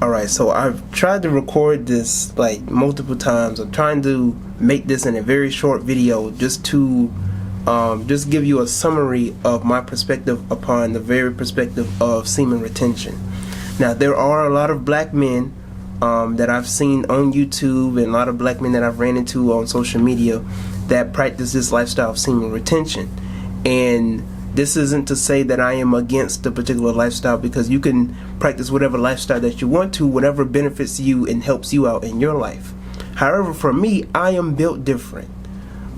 Alright, so I've tried to record this like multiple times. I'm trying to make this in a very short video just to just give you a summary of my perspective upon the very perspective of semen retention. Now, there are a lot of black men that I've seen on YouTube, and a lot of black men that I've ran into on social media that practice this lifestyle of semen retention. And this isn't to say that I am against the particular lifestyle, because you can practice whatever lifestyle that you want to, whatever benefits you and helps you out in your life. However, for me, I am built different.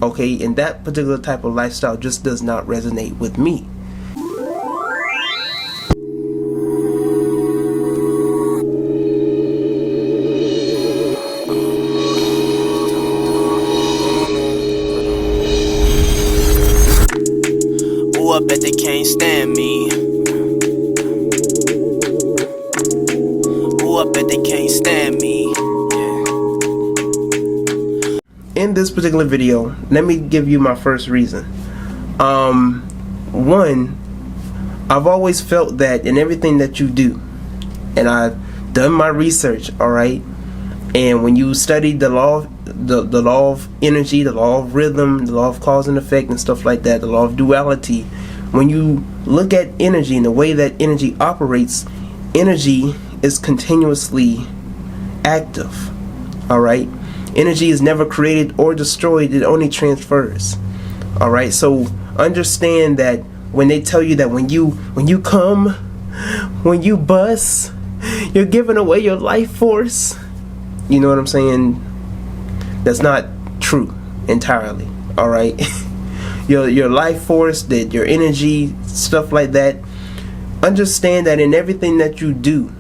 Okay, and that particular type of lifestyle just does not resonate with me. I bet they can't stand me. Ooh, I bet they can't stand me. In this particular video, let me give you my first reason. One, I've always felt that in everything that you do, and I've done my research, alright, and when you study the law of energy, the law of rhythm, the law of cause and effect and stuff like that, the law of duality, when you look at energy and the way that energy operates, energy is continuously active. Alright? Energy is never created or destroyed, it only transfers. Alright? So understand that when they tell you that when you come, when you bust, you're giving away your life force. You know what I'm saying? That's not true entirely. Alright? Your life force, that your energy, stuff like that. Understand that in everything that you do,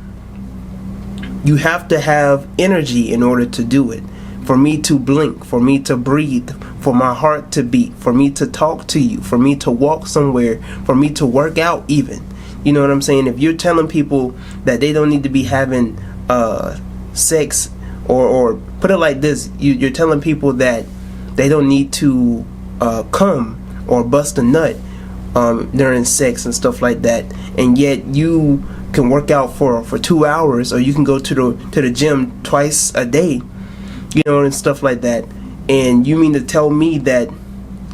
you have to have energy in order to do it. For me to blink, for me to breathe, for my heart to beat, for me to talk to you, for me to walk somewhere, for me to work out even. You know what I'm saying? If you're telling people that they don't need to be having sex, or put it like this, you're telling people that they don't need to come or bust a nut during sex and stuff like that, and yet you can work out for 2 hours, or you can go to the gym twice a day, you know, and stuff like that. And you mean to tell me that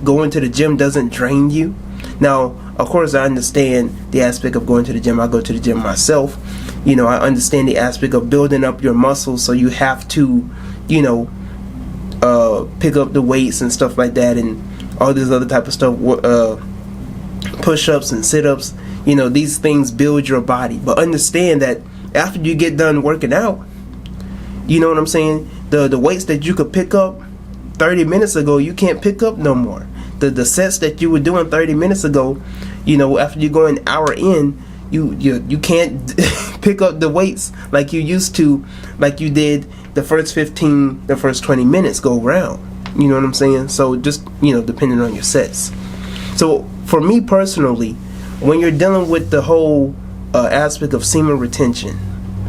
going to the gym doesn't drain you? Now, of course, I understand the aspect of going to the gym. I go to the gym myself. You know, I understand the aspect of building up your muscles, so you have to, you know, pick up the weights and stuff like that, and all this other type of stuff, push-ups and sit-ups. You know, these things build your body. But understand that after you get done working out, you know what I'm saying, the weights that you could pick up 30 minutes ago, you can't pick up no more. The sets that you were doing 30 minutes ago, you know, after you go an hour in, you can't pick up the weights like you used to, like you did the first 20 minutes go around. You know what I'm saying? So just, you know, depending on your sets. So for me personally, when you're dealing with the whole aspect of semen retention,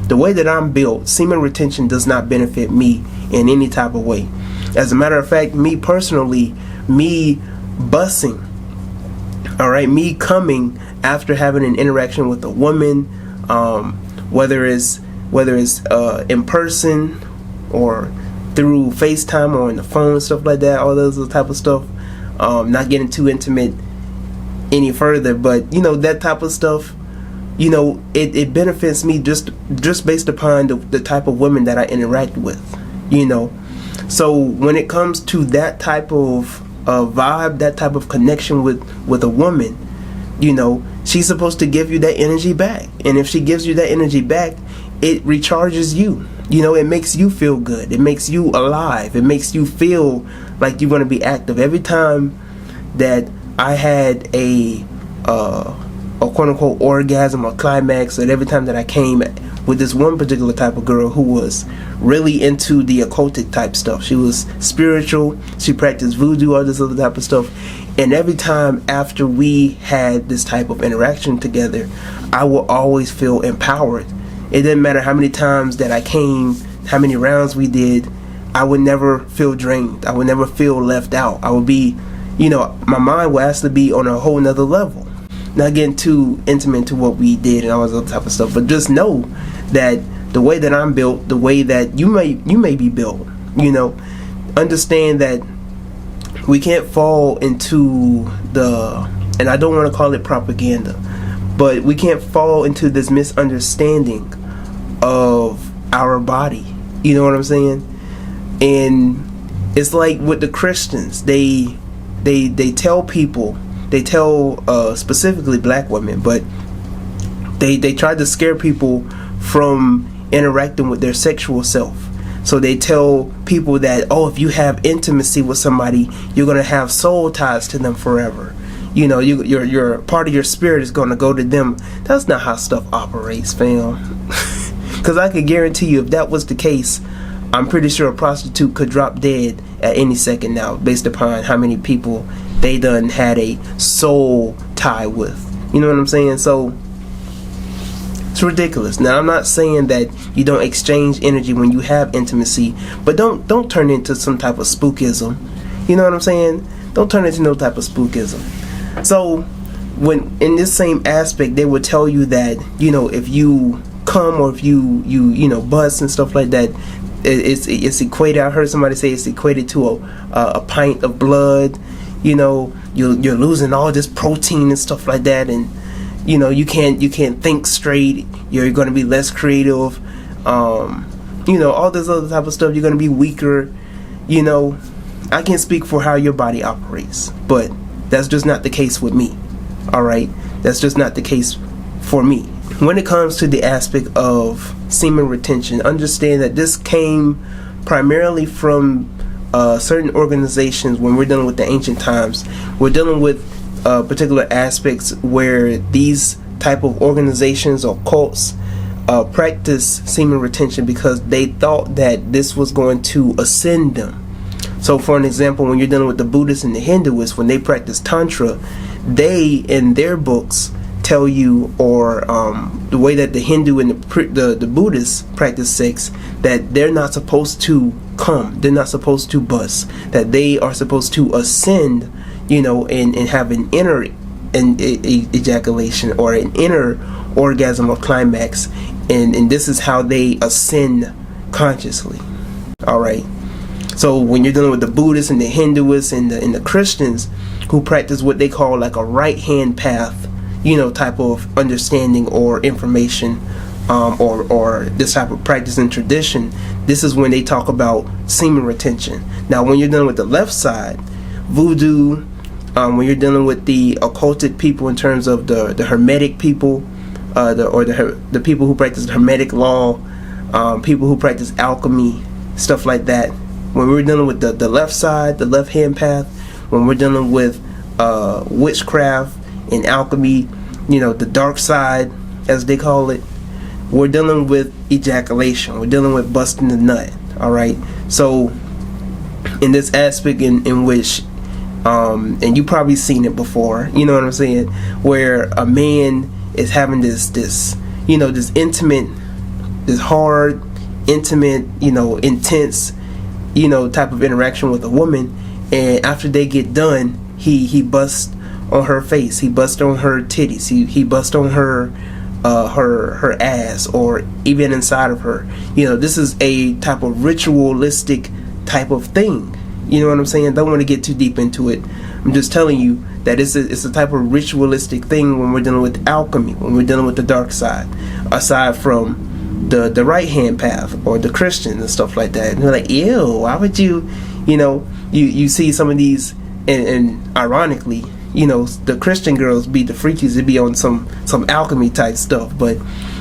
the way that I'm built, semen retention does not benefit me in any type of way. As a matter of fact, me personally, me busting, alright, me coming after having an interaction with a woman, whether it's in person or through FaceTime or on the phone, stuff like that, all those type of stuff. Not getting too intimate any further, but you know, that type of stuff, you know, it benefits me just based upon the type of women that I interact with, you know. So when it comes to that type of vibe, that type of connection with a woman, you know, she's supposed to give you that energy back. And if she gives you that energy back, it recharges you. You know, it makes you feel good. It makes you alive. It makes you feel like you're going to be active. Every time that I had a quote-unquote orgasm or climax, and every time that I came with this one particular type of girl who was really into the occultic type stuff. She was spiritual. She practiced voodoo, all this other type of stuff. And every time after we had this type of interaction together, I will always feel empowered. It didn't matter how many times that I came, how many rounds we did, I would never feel drained. I would never feel left out. I would be, you know, my mind would actually be on a whole nother level. Not getting too intimate to what we did and all this other type of stuff, but just know that the way that I'm built, the way that you may be built. Understand that we can't fall into and I don't want to call it propaganda, but we can't fall into this misunderstanding of our body. You know what I'm saying? And it's like with the Christians, they tell people, specifically black women, but they try to scare people from interacting with their sexual self. So they tell people that, if you have intimacy with somebody, you're gonna have soul ties to them forever. Your part of your spirit is gonna go to them. That's not how stuff operates, fam. Because I could guarantee you, if that was the case, I'm pretty sure a prostitute could drop dead at any second now, based upon how many people they done had a soul tie with. You know what I'm saying? So it's ridiculous. Now, I'm not saying that you don't exchange energy when you have intimacy, but don't turn into some type of spookism. You know what I'm saying? Don't turn into no type of spookism. So when in this same aspect, they would tell you that, if you come or if you bust and stuff like that, it's equated. I heard somebody say it's equated to a pint of blood. You're losing all this protein and stuff like that, and you can't think straight. You're going to be less creative. All this other type of stuff. You're going to be weaker. I can't speak for how your body operates, but that's just not the case with me. All right, that's just not the case for me. When it comes to the aspect of semen retention, understand that this came primarily from certain organizations. When we're dealing with the ancient times, we're dealing with particular aspects where these type of organizations or cults practice semen retention because they thought that this was going to ascend them. So for an example, when you're dealing with the Buddhists and the Hinduists, when they practice Tantra, they in their books tell you, or the way that the Hindu and the Buddhists practice sex, that they're not supposed to come, they're not supposed to bust, that they are supposed to ascend, and have an inner ejaculation or an inner orgasm or climax, and this is how they ascend consciously. All right. So when you're dealing with the Buddhists and the Hinduists and the Christians who practice what they call like a right hand path, type of understanding or information, or this type of practice and tradition, this is when they talk about semen retention. Now, when you're dealing with the left side, voodoo, when you're dealing with the occulted people in terms of the hermetic people, the people who practice Hermetic law, people who practice alchemy, stuff like that. When we're dealing with the left side, the left hand path, when we're dealing with witchcraft and alchemy, the dark side, as they call it, we're dealing with ejaculation. We're dealing with busting the nut. All right. So in this aspect in which, and you probably seen it before, you know what I'm saying, where a man is having this intimate, this hard, intimate, intense, type of interaction with a woman, and after they get done, he busts on her face, he busts on her titties, he busts on her ass, or even inside of her. This is a type of ritualistic type of thing. You know what I'm saying? Don't want to get too deep into it. I'm just telling you that it's a type of ritualistic thing when we're dealing with alchemy, when we're dealing with the dark side, aside from the right hand path or the Christians and stuff like that. And they're like, ew, why would you see some of these, and ironically, the Christian girls be the freakies. They be on some alchemy type stuff, but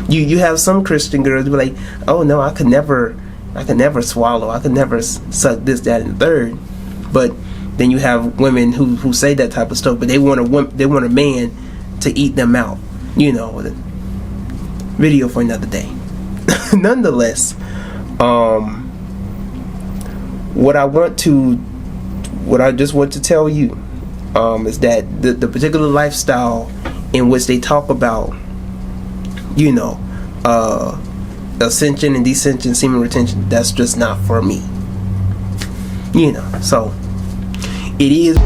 you have some Christian girls be like, oh no, I could never swallow, I could never suck this, that, and the third. But then you have women who say that type of stuff, but they want a man to eat them out. Video for another day. Nonetheless, what I just want to tell you is that the particular lifestyle in which they talk about, ascension and descension, semen retention, that's just not for me. So it is.